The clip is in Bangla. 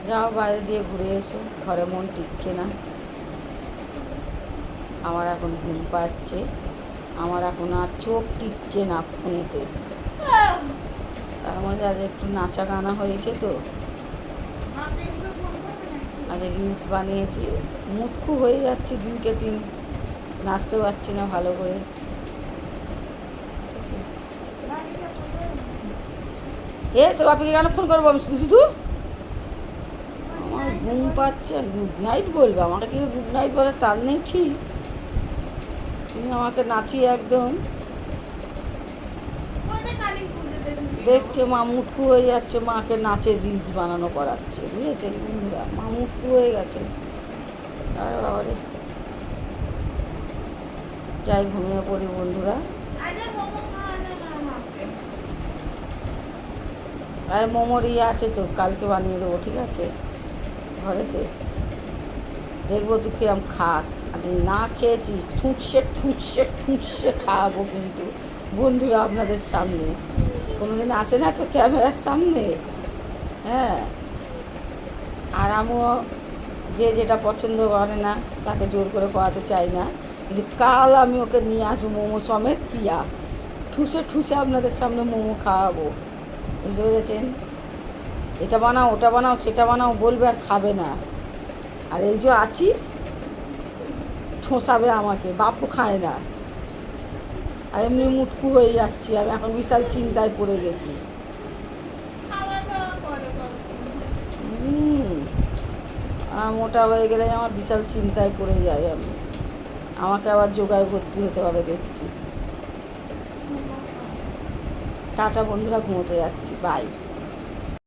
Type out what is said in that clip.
যাও বাইরে দিয়ে ঘুরে এসো, ঘরে মন টিকছে না। আমার এখন ঘুম পাচ্ছে, আমার এখন আর চোখ টিকছে না ফোনেতে। তার মধ্যে আজ একটু নাচা গানা হয়েছে তো, আজ রিলস বানিয়েছি, মুটকু হয়ে যাচ্ছে দিনকে দিন, নাচতে পারছি না ভালো করে। এ তোর বাপিকে কেন ফোন করবো আমি শুধু শুধু? আমার ঘুম পাচ্ছে, গুড নাইট বলবে আমাকে, কি গুড নাইট বলে তার নেই ঠিক। তুমি আমাকে নাচিয়ে একদম দেখছে, মা মুটকু হয়ে যাচ্ছে, মাকে নাচে রিলস বানানো করাচ্ছে, বুঝেছেন বন্ধুরা? মা মুটকু হয়ে গেছে। আর বাবারে, যাই ঘুমিয়ে পড়ি বন্ধুরা। আর মোমোর ইয়ে আছে তো, কালকে বানিয়ে দেবো, ঠিক আছে? ঘরেতে দেখবো তুই কিরম খাস, আর তুই না খেয়েছিস ঠুঁকসে ঠুঁকসে ঠুঁকসে খাওয়াবো কিন্তু বন্ধুরা আপনাদের সামনে। কোনোদিন আসে না তো ক্যামেরার সামনে। হ্যাঁ, আর আমিও যে যেটা পছন্দ করে না তাকে জোর করে খাওয়াতে চাই না, কিন্তু কাল আমি ওকে নিয়ে আসবো মোমো সমেত পিয়া, ঠুসে ঠুসে আপনাদের সামনে মোমো খাওয়াবো, বুঝতে পেরেছেন? এটা বানাও, ওটা বানাও, সেটা বানাও বলবে আর খাবে না। আর এই যে আছি, ঠোসাবে আমাকে, বাপু খায় না। আর এমনি মুটকু হয়ে যাচ্ছি আমি, এখন বিশাল চিন্তায় পড়ে গেছি। আর মোটা হয়ে গেলে আমার বিশাল চিন্তায় পড়ে যাই আমি, আমাকে আবার যোগায় ভর্তি হতে হবে দেখছি। টাটা বন্ধুরা, ঘুমোতে যাচ্ছি, বাই।